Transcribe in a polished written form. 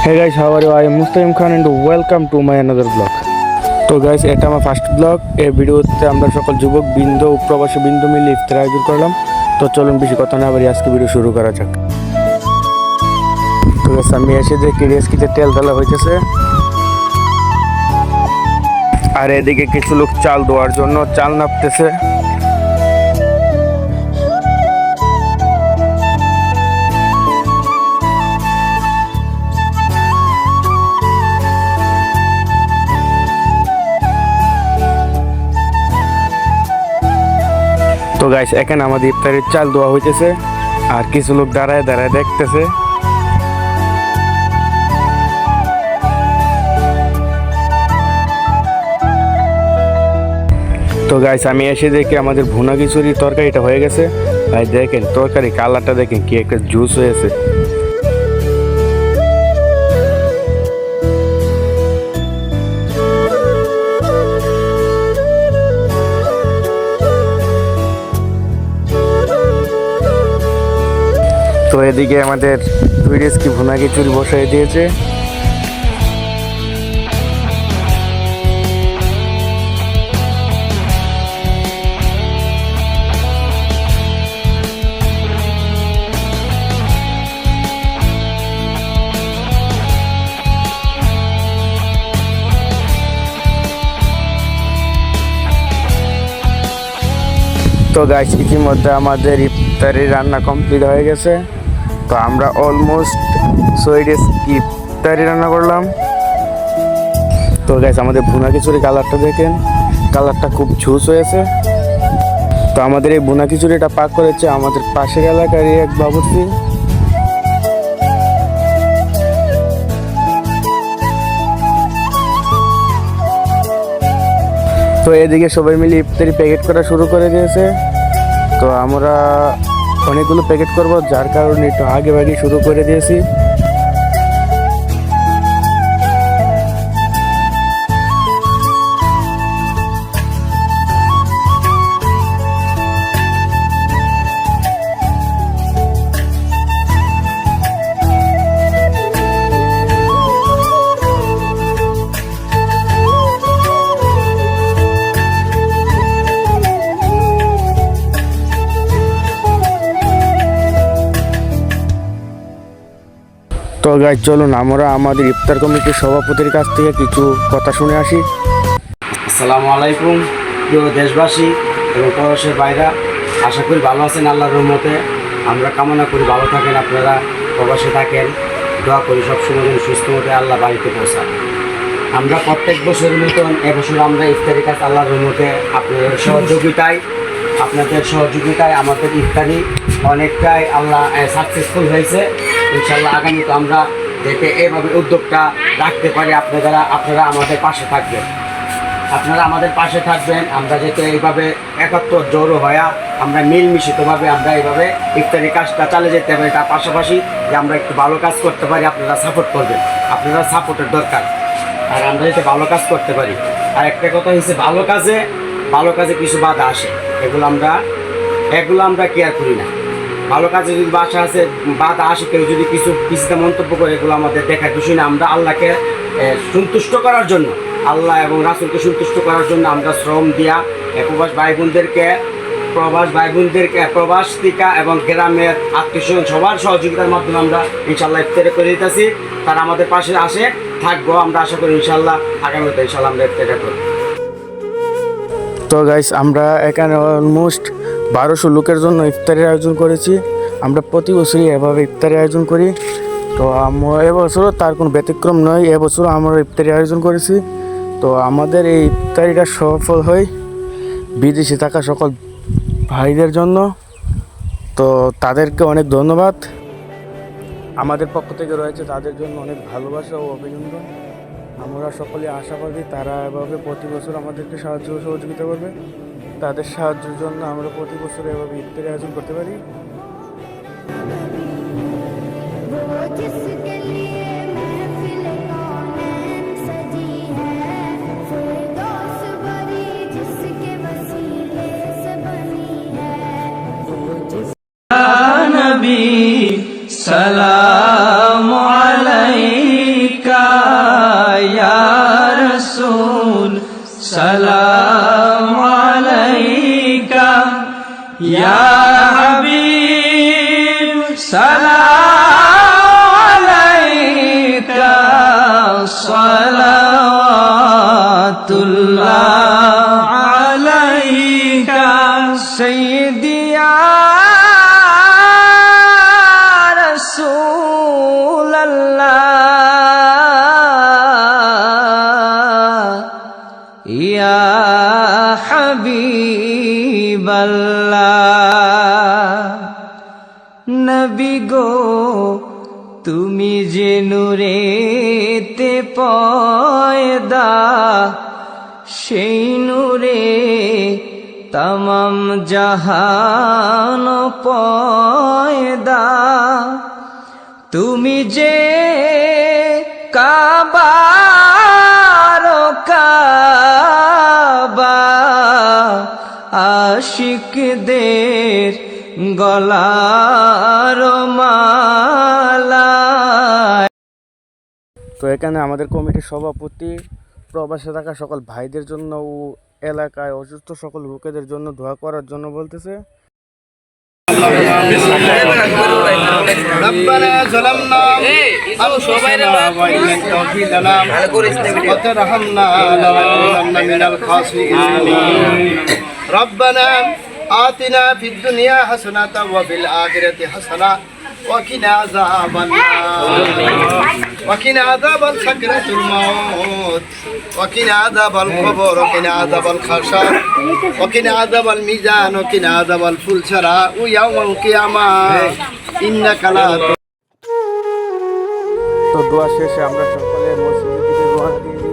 Hey guys, how are you? I am Muslim Khan and welcome to my another vlog. তো guys, এটা আমার first blog. এই ভিডিওতে আমরা সকল যুবক বৃন্দ ও প্রবাসী বৃন্দ মিলে ইফতার আয়োজন করলাম। তো চলুন বেশি কথা না বলে আজকে ভিডিও শুরু করা যাক। তো গাইস, আমি এসে দেখি রেস্কিতে তেল ঢালা হইতেছে, আর এদিকে কিছু লোক চাল দেওয়ার জন্য চাল নাপতেছে। তো গাইস, এখানে আমাদের ইফতারের চাল দেওয়া হইতেছে, আর কিছু লোক দাঁড়ায় দাঁড়ায় দেখতেছে। তো গাইস, আমি এসে দেখি আমাদের ভুনা খিচুড়ির তরকারিটা হয়ে গেছে। ভাই দেখেন তরকারি কালারটা, দেখেন কি একটা জুস হয়েছে। তো এদিকে আমাদের 2 রেস্কি ভুনা খিচুড়ি বসাই দিয়েছে। তো গাইস, ইতিমধ্যে আমাদের ইফতারি রান্না কমপ্লিট হয়ে গেছে। তো আমরা অলমোস্ট 6 রেস্কি ইফতারি রান্না করলাম। তো গাইস, আমাদের ভুনা খিচুড়ি কালারটা দেখেন, কালারটা খুব ঝুস হয়েছে। তো আমাদের এই ভুনা খিচুড়িটা পাক করেছে আমাদের পাশের এলাকারই এক বাবুর্চি। তো এদিকে সবাই মিলে ইফতারি প্যাকেট করা শুরু করে দিয়েছে। তো আমরা অনেকগুলো প্যাকেট করব, যার কারণে একটু আগে ভাগে শুরু করে দিয়েছি। তো গাইস, চলুন আমরা আমাদের ইফতার কমিটির সভাপতির কাছ থেকে কিছু কথা শুনে আসি। আসসালামু আলাইকুম প্রিয় দেশবাসী এবং প্রবাসের বাইরা, আশা করি ভালো আছেন আল্লাহর রহমতে। আমরা কামনা করি ভালো থাকেন, আপনারা প্রবাসে থাকেন। দোয়া করি সবসময় যেন সুস্থ মতে আল্লাহ বাড়িতে পৌঁছান। আমরা প্রত্যেক বছরের মতন এবছর আমরা ইফতারি কাজ আল্লাহর রহমতে আপনাদের সহযোগিতায় আমাদের ইফতারি অনেকটাই আল্লাহ সাকসেসফুল হয়েছে। ইনশাল্লাহ আগামীতে আমরা যাতে এভাবে উদ্যোগটা রাখতে পারি, আপনারা আমাদের পাশে থাকবেন। আমরা যাতে এইভাবে একাত্তর জড়ো হয়ে আমরা মিলমিশিতভাবে আমরা এইভাবে ইফতারি কাজটা চালিয়ে যেতে পারি। তার পাশাপাশি যে আমরা একটু ভালো কাজ করতে পারি, আপনারা সাপোর্ট করবেন। আপনারা সাপোর্টের দরকার, আর আমরা যাতে ভালো কাজ করতে পারি। আর একটা কথা হচ্ছে, ভালো কাজে কিছু বাধা আসে, এগুলো আমরা কেয়ার করি না। ভালো কাজে যদি বাধা আসে, কেউ যদি কিছুতে মন্তব্য করে, এগুলো আমাদের দেখার বিষয় না। আমরা আল্লাহকে সন্তুষ্ট করার জন্য, আল্লাহ এবং রাসূলকে সন্তুষ্ট করার জন্য আমরা শ্রম দিয়া প্রবাস ভাই বোনদেরকে প্রবাস টিকা এবং গ্রামের আত্মীয়স্বজন সবার সহযোগিতার মাধ্যমে আমরা ইনশাল্লাহ ইফতারি করে দিতেছি। তারা আমাদের পাশে থাকবো। আমরা আশা করি ইনশাল্লাহ আগামীতে ইনশাল্লাহ আমরা ইফতারি করব। তো গাইস, আমরা এখানে অলমোস্ট 1200 লোকের জন্য ইফতারের আয়োজন করেছি। আমরা প্রতি বছরই এভাবে ইফতারের আয়োজন করি। তো এবছরও তার কোনো ব্যতিক্রম নয়, এবছরও আমরা ইফতারি আয়োজন করেছি। তো আমাদের এই ইফতারিটা সফল হয় বিদেশে থাকা সকল ভাইদের জন্য। তো তাদেরকে অনেক ধন্যবাদ। আমাদের পক্ষ থেকে রয়েছে তাদের জন্য অনেক ভালোবাসা ও অভিনন্দন। আমরা সকলে আশাবাদী তারা এভাবে প্রতি বছর আমাদেরকে সহযোগিতা করবে। তাদের সাহায্যের জন্য আমরা প্রতি বছর এভাবে ইফতারি আয়োজন করতে পারি। नबी सलाम अलैका হাবিবাল্লাহ। নবী গো তুমি যে নূরেতে পয়দা, সেই নূরে তমাম জাহান পয়দা। তুমি যে কাবার কাবা, আশিকদের গলার মালা। তো এখানে আমাদের কমিটির সভাপতি প্রবাসে থাকা সকল ভাইদের জন্য ও এলাকায় অসুস্থ সকল লোকেদের জন্য দোয়া করার জন্য বলতেছে। ربنا ظلمنا أنفسنا وإن لم تغفر لنا وترحمنا لنكونن من الخاسرين. ربنا آتنا في الدنيا حسنة وفي الآخرة حسنة وقنا عذاب النار وقنا عذاب سكرة الموت وقنا عذاب القبر وقنا عذاب الخشر وقنا عذاب الميزان وقنا عذاب الفلسرة ويوم القيامة إنك لا তো দোয়া শেষে আমরা সকলে মসজিদের দিকে রওনা দিই।